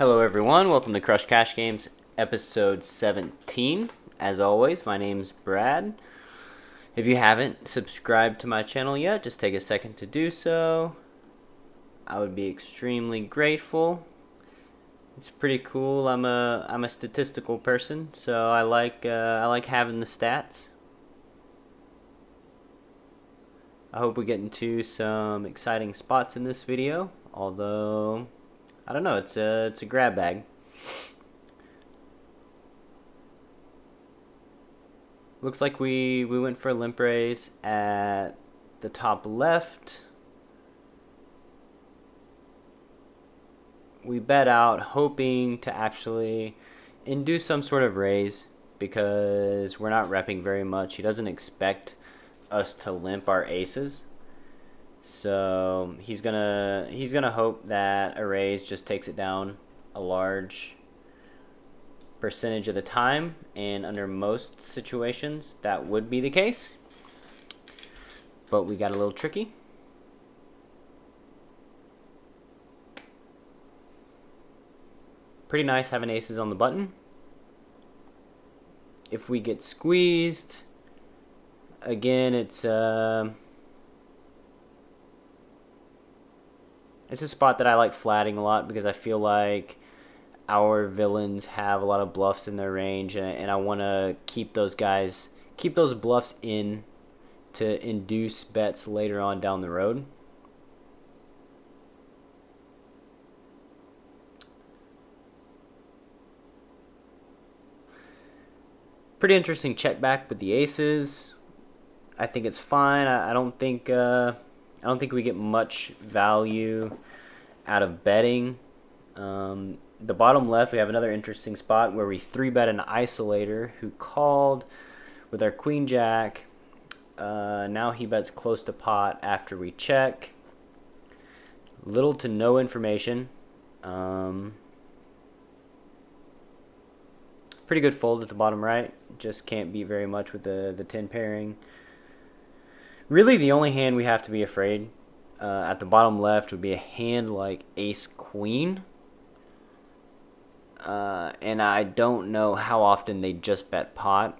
Hello everyone, welcome to Crush Cash Games episode 17. As always, my name's Brad. If you haven't subscribed to my channel yet, just take a second to do so. I would be extremely grateful. It's pretty cool. I'm a statistical person, so I like having the stats. I hope we get into some exciting spots in this video, although I don't know, it's a grab bag. Looks like we went for a limp raise at the top left. We bet out hoping to actually induce some sort of raise because we're not repping very much. He doesn't expect us to limp our aces. So he's gonna hope that a raise just takes it down a large percentage of the time, and under most situations that would be the case. But we got a little tricky. Pretty nice having aces on the button. If we get squeezed, again, it's a spot that I like flatting a lot because I feel like our villains have a lot of bluffs in their range, and I want to keep those bluffs in to induce bets later on down the road. Pretty interesting check back with the aces. I think it's fine. I don't think we get much value out of betting. The bottom left, we have another interesting spot where we 3-bet an isolator who called with our queen jack. Now he bets close to pot after we check. Little to no information. Pretty good fold at the bottom right. Just can't beat very much with the 10 pairing. Really, the only hand we have to be afraid at the bottom left would be a hand like ace queen. And I don't know how often they just bet pot.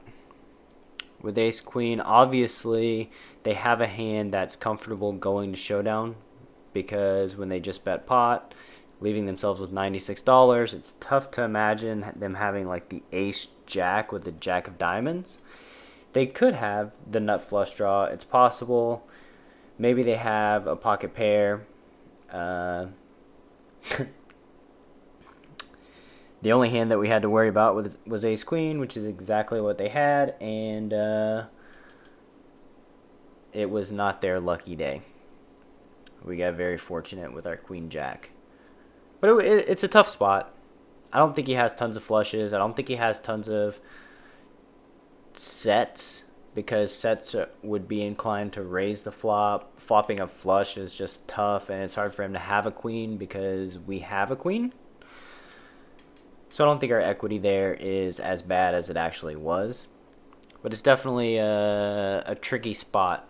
With ace queen, obviously they have a hand that's comfortable going to showdown, because when they just bet pot, leaving themselves with $96, it's tough to imagine them having like the ace jack with the jack of diamonds. They could have the nut flush draw. It's possible. Maybe they have a pocket pair. The only hand that we had to worry about was ace queen, which is exactly what they had, and it was not their lucky day. We got very fortunate with our queen jack. But it's a tough spot. I don't think he has tons of flushes. I don't think he has tons of sets, because sets would be inclined to raise the flop. Flopping a flush is just tough, and it's hard for him to have a queen because we have a queen. So I don't think our equity there is as bad as it actually was. But it's definitely a tricky spot.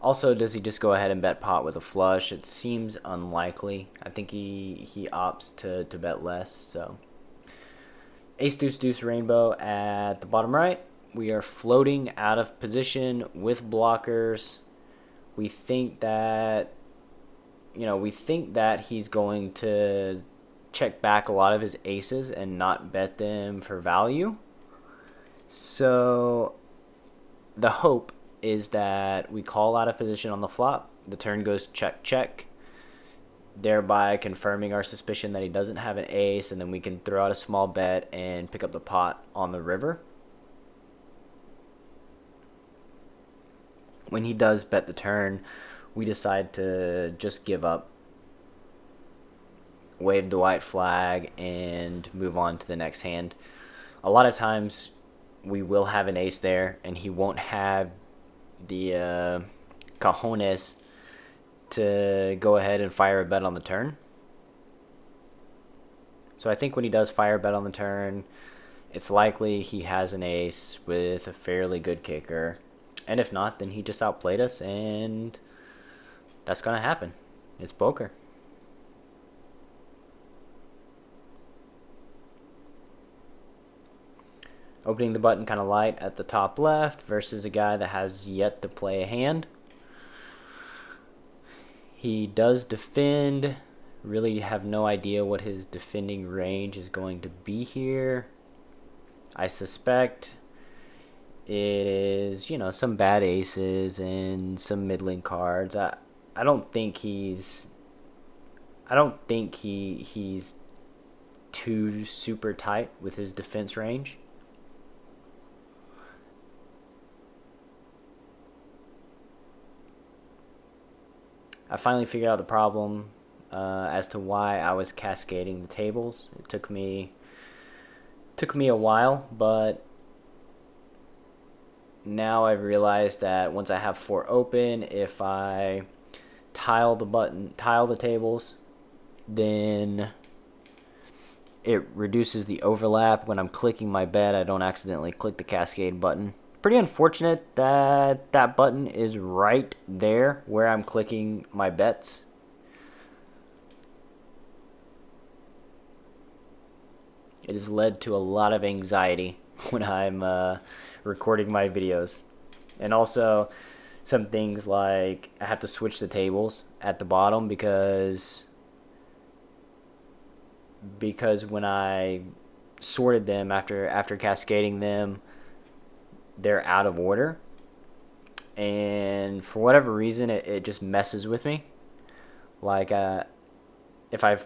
Also, does he just go ahead and bet pot with a flush? It seems unlikely. I think he opts to bet less. So ace deuce deuce rainbow at the bottom right. We are floating out of position with blockers. We think that he's going to check back a lot of his aces and not bet them for value. So the hope is that we call out of position on the flop. The turn goes check check, thereby confirming our suspicion that he doesn't have an ace, and then we can throw out a small bet and pick up the pot on the river. When he does bet the turn, we decide to just give up, wave the white flag, and move on to the next hand. A lot of times we will have an ace there, and he won't have the cojones to go ahead and fire a bet on the turn. So I think when he does fire a bet on the turn, it's likely he has an ace with a fairly good kicker. And if not, then he just outplayed us, and that's going to happen. It's poker. Opening the button kind of light at the top left versus a guy that has yet to play a hand. He does defend. Really have no idea what his defending range is going to be here. I suspect it is, some bad aces and some middling cards. I don't think he's too super tight with his defense range. I finally figured out the problem as to why I was cascading the tables. It took me a while, but now I've realized that once I have 4 open, if I tile the tables, then it reduces the overlap. When I'm clicking my bet, I don't accidentally click the cascade button. Pretty unfortunate that that button is right there where I'm clicking my bets. It has led to a lot of anxiety when I'm recording my videos. And also some things like I have to switch the tables at the bottom because when I sorted them after cascading them, they're out of order, and for whatever reason it just messes with me. Like if I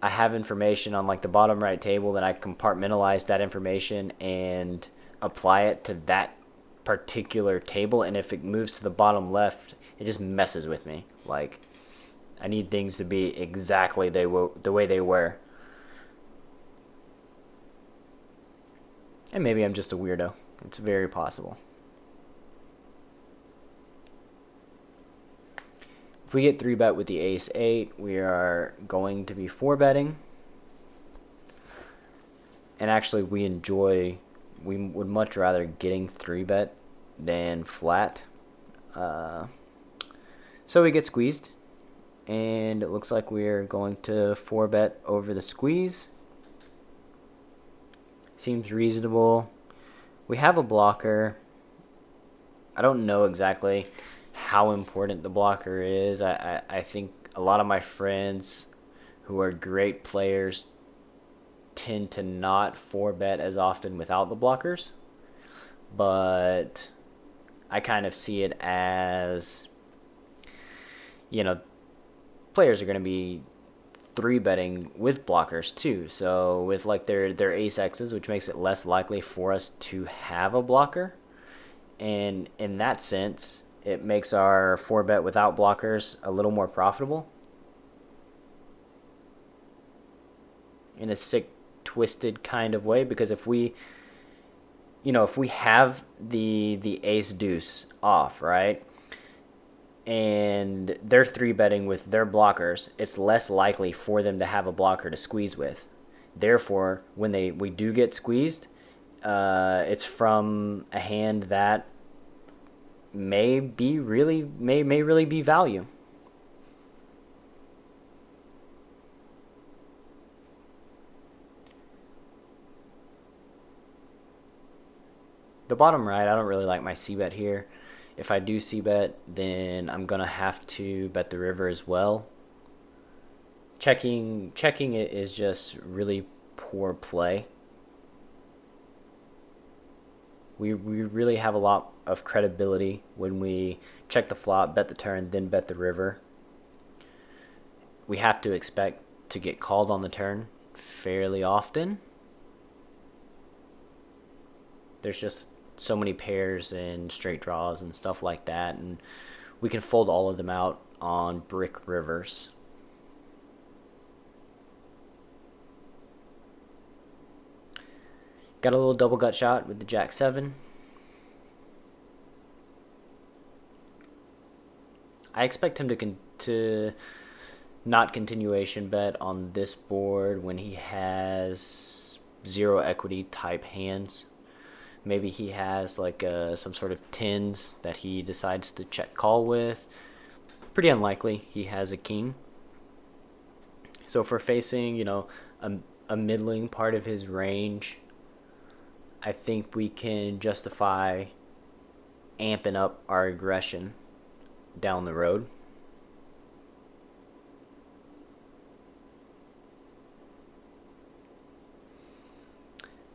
have information on like the bottom right table, then I compartmentalize that information and apply it to that particular table, and if it moves to the bottom left, it just messes with me. Like I need things to be exactly the way they were. And maybe I'm just a weirdo. It's very possible. If we get 3-bet with the ace-8, we are going to be 4-betting. And actually, we would much rather getting 3-bet than flat. So we get squeezed. And it looks like we're going to 4-bet over the squeeze. Seems reasonable. We have a blocker. I don't know exactly how important the blocker is. I think a lot of my friends who are great players tend to not 4-bet as often without the blockers. But I kind of see it as, players are going to be 3-betting with blockers too. So with like their ace X's, which makes it less likely for us to have a blocker. And in that sense, it makes our 4-bet without blockers a little more profitable. In a sick, twisted kind of way, because if we have the ace deuce off, right? And they're 3-betting with their blockers, it's less likely for them to have a blocker to squeeze with. Therefore, when we do get squeezed, it's from a hand that may really be value. The bottom right, I don't really like my c-bet here. If I do c-bet, then I'm going to have to bet the river as well. Checking it is just really poor play. We really have a lot of credibility when we check the flop, bet the turn, then bet the river. We have to expect to get called on the turn fairly often. There's just so many pairs and straight draws and stuff like that, and we can fold all of them out on brick rivers. Got a little double gut shot with the Jack-7. I expect him to not continuation bet on this board when he has zero equity type hands. Maybe he has like some sort of tens that he decides to check call with. Pretty unlikely he has a king. So if we're facing, a middling part of his range, I think we can justify amping up our aggression down the road.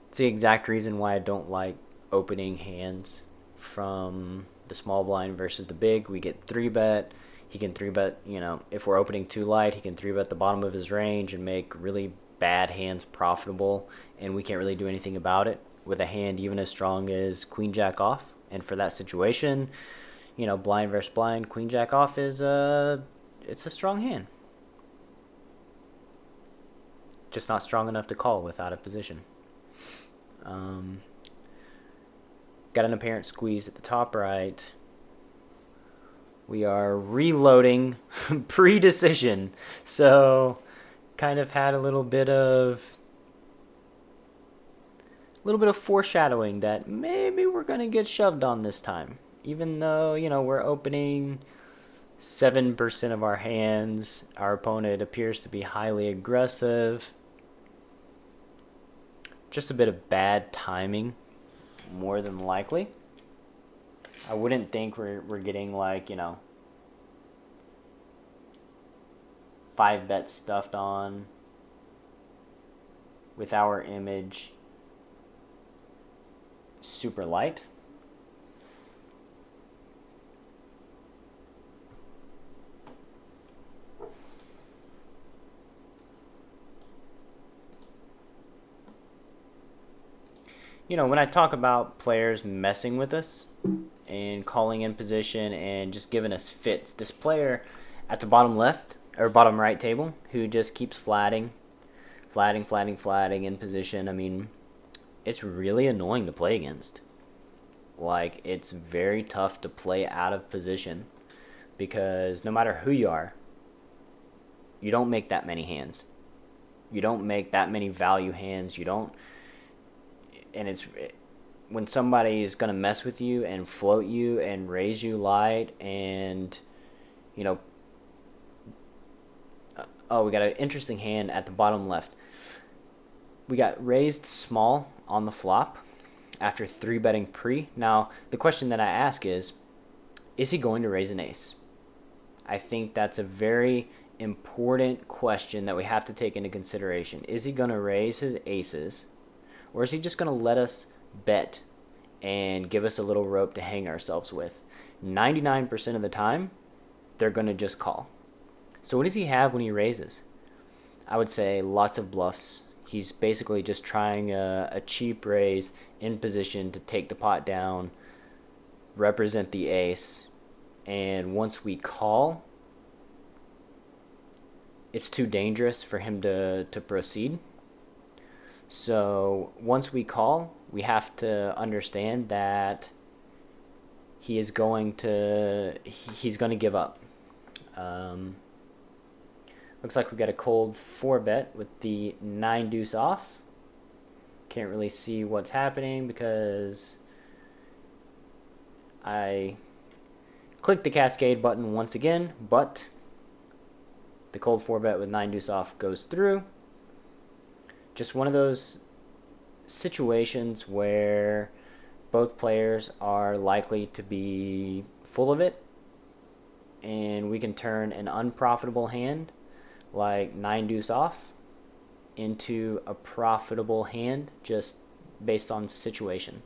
It's the exact reason why I don't like opening hands from the small blind versus the big. We get 3-bet. He can 3-bet, if we're opening too light, he can 3-bet the bottom of his range and make really bad hands profitable, and we can't really do anything about it with a hand even as strong as queen jack off. And for that situation, blind versus blind, queen jack off it's a strong hand. Just not strong enough to call without a position. Got an apparent squeeze at the top right. We are reloading pre-decision, so kind of had a little bit of foreshadowing that maybe we're gonna get shoved on this time, even though we're opening 7% of our hands. Our opponent appears to be highly aggressive. Just a bit of bad timing, more than likely. I wouldn't think we're getting like 5-bet stuffed on with our image super light. When I talk about players messing with us and calling in position and just giving us fits, this player at the bottom left or bottom right table who just keeps flatting in position, I mean, it's really annoying to play against. Like, it's very tough to play out of position because no matter who you are, you don't make that many hands. You don't make that many value hands. You don't. And it's when somebody is going to mess with you and float you and raise you light and, oh, we got an interesting hand at the bottom left. We got raised small on the flop after 3-betting pre. Now, the question that I ask is he going to raise an ace? I think that's a very important question that we have to take into consideration. Is he going to raise his aces? Or is he just going to let us bet and give us a little rope to hang ourselves with? 99% of the time, they're going to just call. So what does he have when he raises? I would say lots of bluffs. He's basically just trying a cheap raise in position to take the pot down, represent the ace, and once we call, it's too dangerous for him to proceed. So once we call, we have to understand that he's going to give up. Looks like we got a cold 4-bet with the 9 deuce off. Can't really see what's happening because I clicked the cascade button once again, but the cold 4-bet with 9 deuce off goes through. Just one of those situations where both players are likely to be full of it, and we can turn an unprofitable hand like 9 deuce off into a profitable hand just based on situation.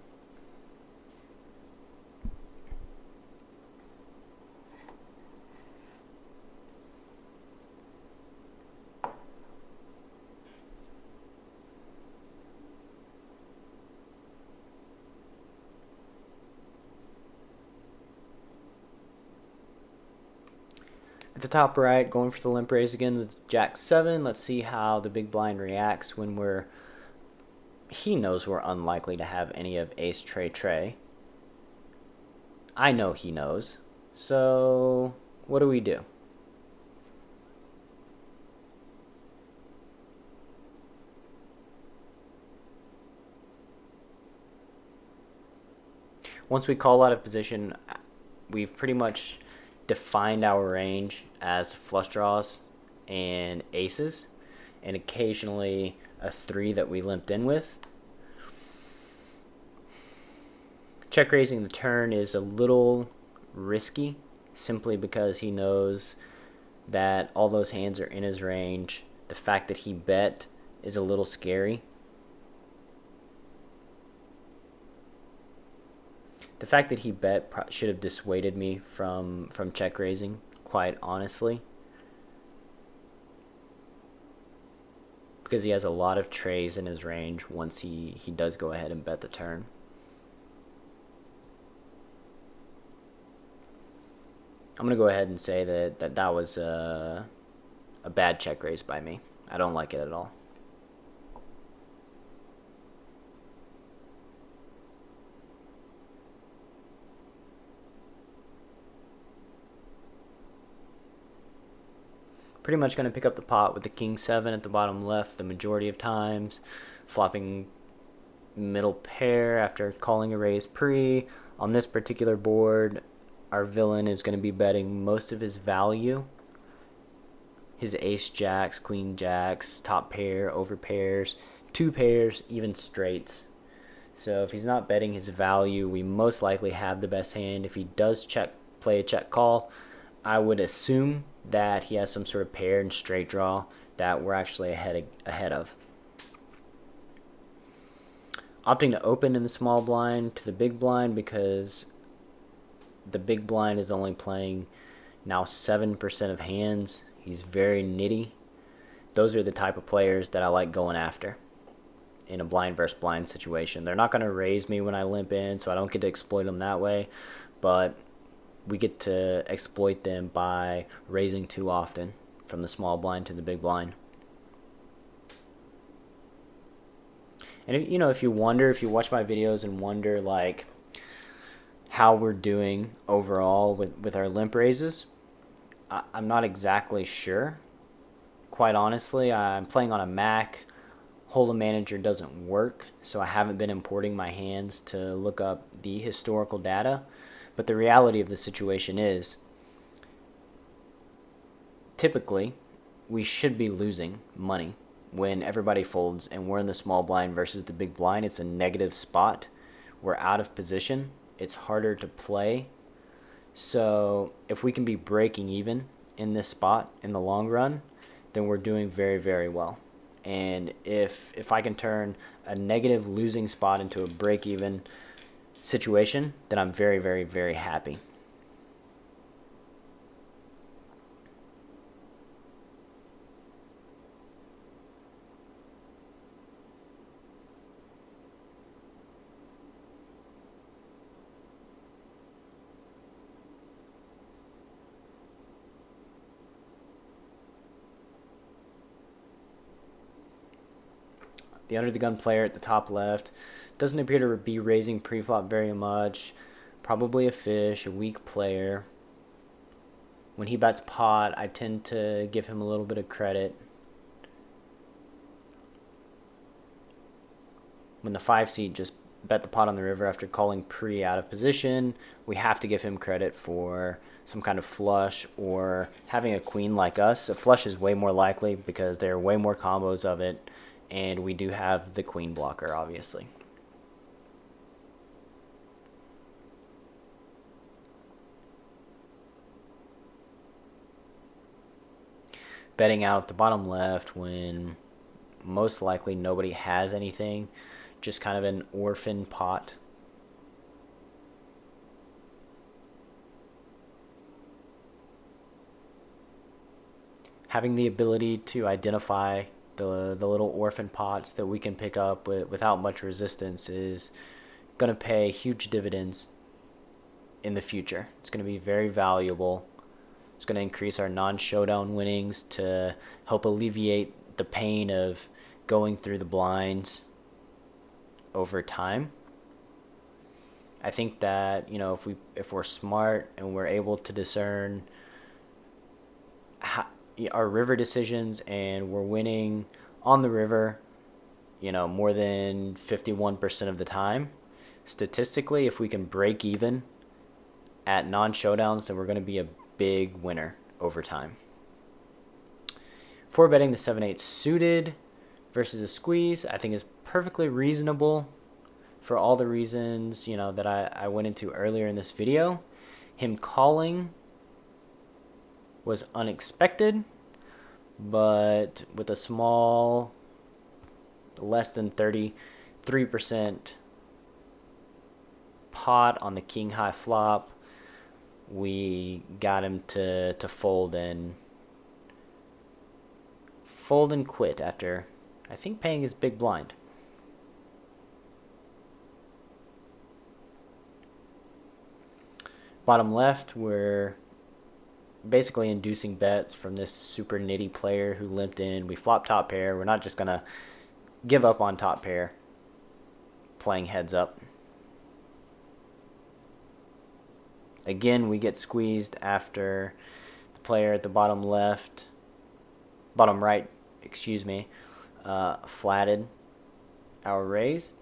At the top right, going for the limp raise again with Jack 7. Let's see how the big blind reacts when he knows we're unlikely to have any of ace tray. I know he knows. So what do we do? Once we call out of position, we've pretty much defined our range as flush draws and aces, and occasionally a 3 that we limped in with. Check raising the turn is a little risky simply because he knows that all those hands are in his range. The fact that he bet is a little scary. The fact that he bet should have dissuaded me from check raising, quite honestly. Because he has a lot of trays in his range once he does go ahead and bet the turn. I'm going to go ahead and say that was a bad check raise by me. I don't like it at all. Pretty much going to pick up the pot with the king 7 at the bottom left the majority of times, flopping middle pair after calling a raise pre. On this particular board, our villain is going to be betting most of his value. His ace jacks, queen jacks, top pair, over pairs, 2 pairs, even straights. So if he's not betting his value, we most likely have the best hand. If he does play a check call, I would assume that he has some sort of pair and straight draw that we're actually ahead of. Opting to open in the small blind to the big blind because the big blind is only playing now 7% of hands. He's very nitty. Those are the type of players that I like going after in a blind versus blind situation. They're not going to raise me when I limp in, so I don't get to exploit them that way, but we get to exploit them by raising too often from the small blind to the big blind. And if you watch my videos and wonder like how we're doing overall with our limp raises, I'm not exactly sure. Quite honestly, I'm playing on a Mac. Holdem Manager doesn't work, so I haven't been importing my hands to look up the historical data. But the reality of the situation is, typically, we should be losing money when everybody folds and we're in the small blind versus the big blind. It's a negative spot. We're out of position. It's harder to play. So if we can be breaking even in this spot in the long run, then we're doing very, very well. And if I can turn a negative losing spot into a break-even situation, then I'm very, very, very happy. The under the gun player at the top left doesn't appear to be raising pre-flop very much. Probably a fish, a weak player. When he bets pot, I tend to give him a little bit of credit. When the 5 seed just bet the pot on the river after calling pre out of position, we have to give him credit for some kind of flush or having a queen like us. A flush is way more likely because there are way more combos of it, and we do have the queen blocker, obviously. Betting out the bottom left when most likely nobody has anything, just kind of an orphan pot. Having the ability to identify the little orphan pots that we can pick up without much resistance is going to pay huge dividends in the future. It's going to be very valuable. It's going to increase our non-showdown winnings to help alleviate the pain of going through the blinds over time. I think that, if we're smart and we're able to discern our river decisions and we're winning on the river, more than 51% of the time, statistically, if we can break even at non-showdowns, then we're going to be a big winner over time. For betting the 7-8 suited versus a squeeze, I think is perfectly reasonable for all the reasons, that I went into earlier in this video. Him calling was unexpected, but with a small, less than 33% pot on the king high flop, we got him to fold and quit after, I think, paying his big blind. Bottom left, we're basically inducing bets from this super nitty player who limped in. We flop top pair. We're not just going to give up on top pair, playing heads up. Again, we get squeezed after the player at the bottom right, flatted our raise.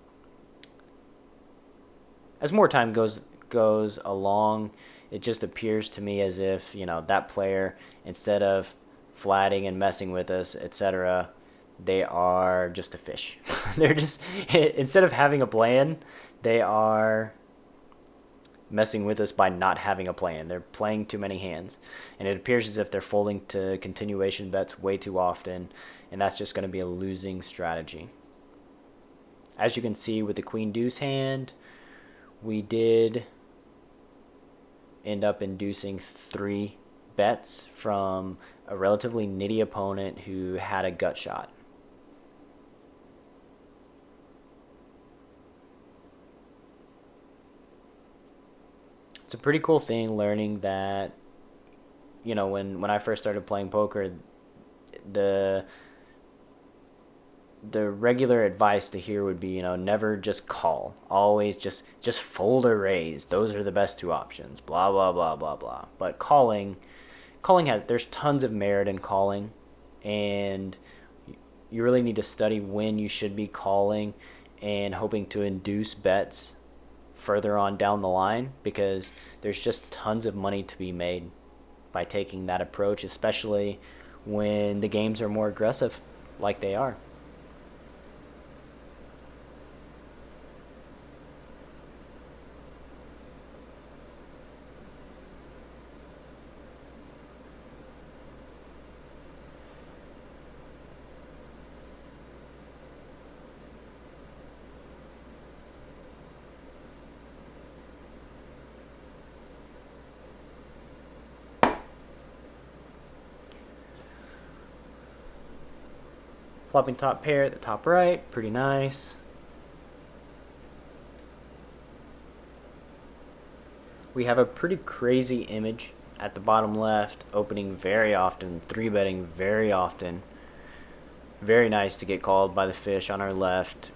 As more time goes along, it just appears to me as if, that player, instead of flatting and messing with us, etc., they are just a fish. They're just, instead of having a plan, they are messing with us by not having a plan. They're playing too many hands, and it appears as if they're folding to continuation bets way too often, and that's just going to be a losing strategy. As you can see with the queen deuce hand, we did end up inducing 3 bets from a relatively nitty opponent who had a gut shot. It's a pretty cool thing learning that, when I first started playing poker, the regular advice to hear would be, never just call. Always just fold or raise. Those are the best 2 options. Blah, blah, blah, blah, blah. But calling there's tons of merit in calling, and you really need to study when you should be calling and hoping to induce bets further on down the line, because there's just tons of money to be made by taking that approach, especially when the games are more aggressive like they are. Flopping top pair at the top right, pretty nice. We have a pretty crazy image at the bottom left, opening very often, 3-betting very often. Very nice to get called by the fish on our left,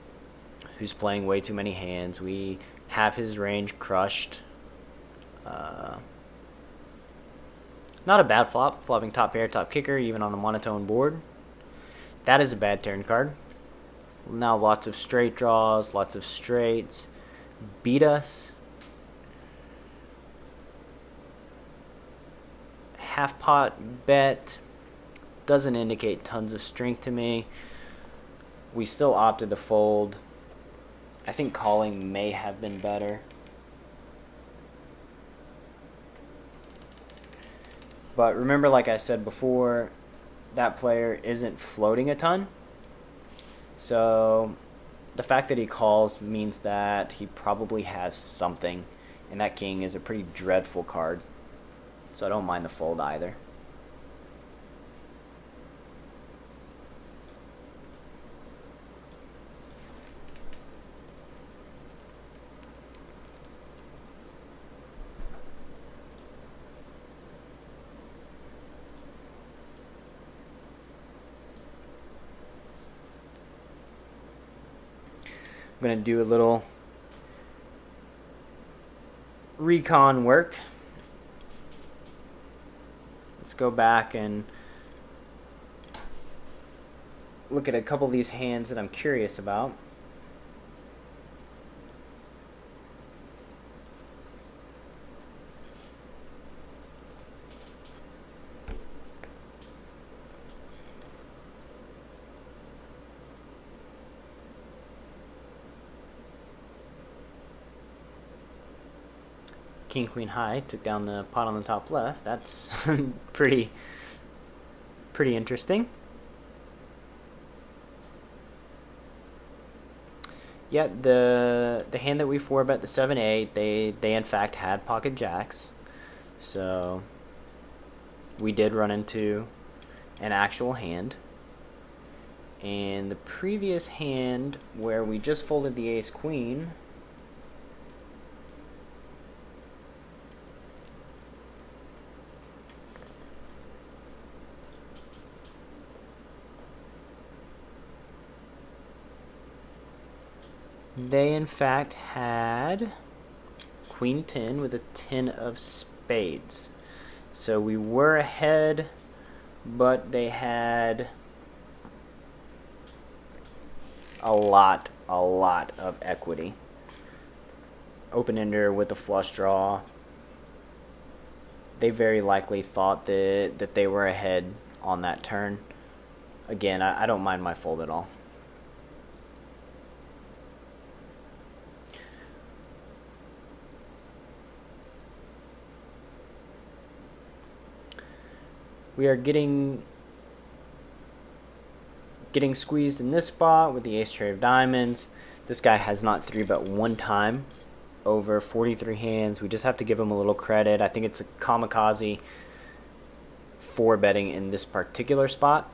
who's playing way too many hands. We have his range crushed. Not a bad flop, flopping top pair, top kicker, even on a monotone board. That is a bad turn card. Now lots of straight draws, lots of straights. Beat us. Half pot bet. Doesn't indicate tons of strength to me. We still opted to fold. I think calling may have been better. But remember, like I said before, that player isn't floating a ton. So the fact that he calls means that he probably has something, and that king is a pretty dreadful card. So I don't mind the fold either. I'm going to do a little recon work. Let's go back and look at a couple of these hands that I'm curious about. king queen high, took down the pot on the top left. That's pretty interesting. Yeah, the hand that we 4-bet, the 7-8, they in fact had pocket jacks. So we did run into an actual hand. And the previous hand where we just folded the ace queen, they in fact had queen 10 with a 10 of spades. So we were ahead, but they had a lot of equity. Open-ender with a flush draw. They very likely thought that they were ahead on that turn. Again, I don't mind my fold at all. We are getting squeezed in this spot with the ace tray of diamonds. This guy has not 3-bet one time over 43 hands. We just have to give him a little credit. I think it's a kamikaze 4-betting in this particular spot.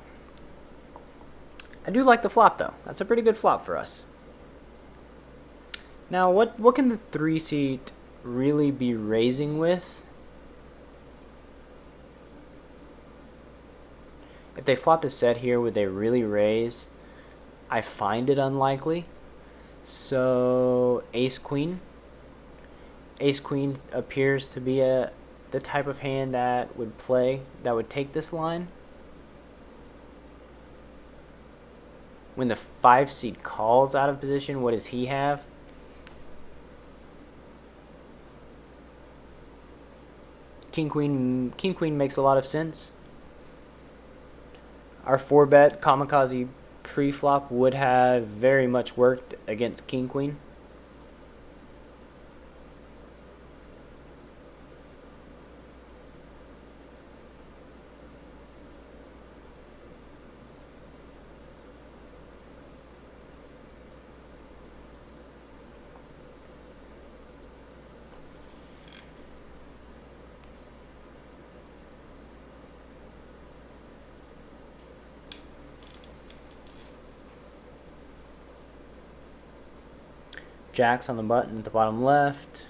I do like the flop though. That's a pretty good flop for us. Now what can the 3-seat really be raising with? If they flopped a set here, would they really raise? I find it unlikely. So ace queen. Ace queen appears to be the type of hand that would take this line. When the 5-seat calls out of position, what does he have? King queen makes a lot of sense. Our 4-bet kamikaze pre-flop would have very much worked against king queen. Jacks on the button at the bottom left.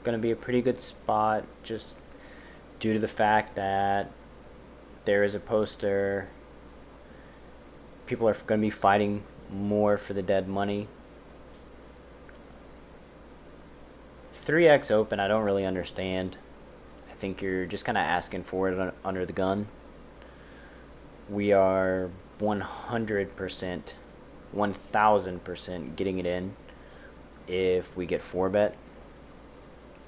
Going to be a pretty good spot just due to the fact that there is a poster. People are going to be fighting more for the dead money. 3x open, I don't really understand. I think you're just kind of asking for it under the gun. We are 100%, 1000% getting it in. If we get 4-bet,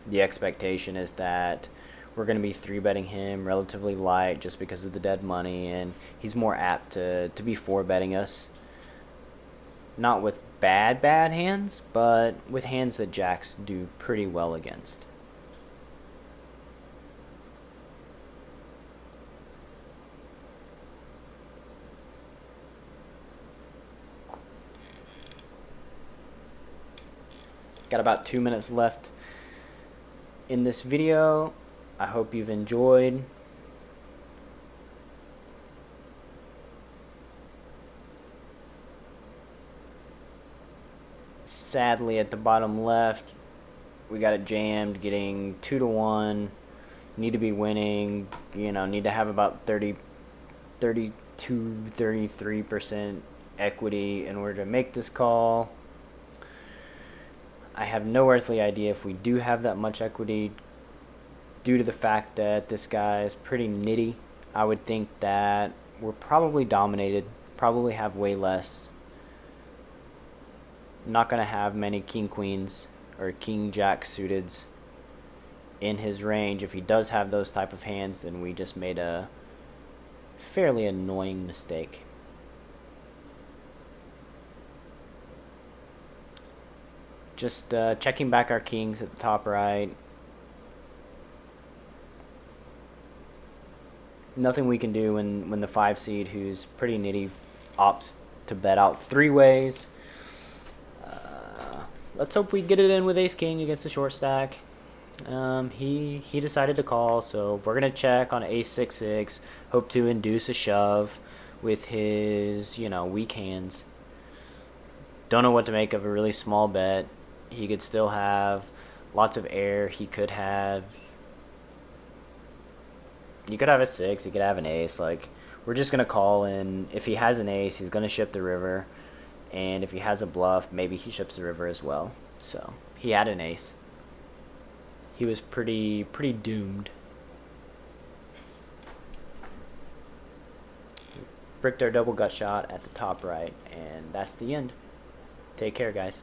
the expectation is that we're going to be 3-betting him relatively light just because of the dead money, and he's more apt to be 4-betting us. Not with bad hands, but with hands that jacks do pretty well against. Got about 2 minutes left in this video. I hope you've enjoyed. Sadly, at the bottom left, we got it jammed, getting 2-1. Need to be winning, need to have about 33% equity in order to make this call. I have no earthly idea if we do have that much equity due to the fact that this guy is pretty nitty. I would think that we're probably dominated, probably have way less. Not going to have many king queens or king jack suiteds in his range. If he does have those type of hands, then we just made a fairly annoying mistake. Just checking back our kings at the top right. nothing we can do when the 5 seed, who's pretty nitty, opts to bet out 3 ways. Let's hope we get it in with ace king against the short stack. He decided to call, so we're gonna check on ace 6-6. Hope to induce a shove with his weak hands. Don't know what to make of a really small bet. He could still have lots of air. He could have a 6. He could have an ace. Like, we're just gonna call in. If he has an ace, he's gonna ship the river. And if he has a bluff, maybe he ships the river as well. So he had an ace. He was pretty doomed. Bricked our double gut shot at the top right, and that's the end. Take care, guys.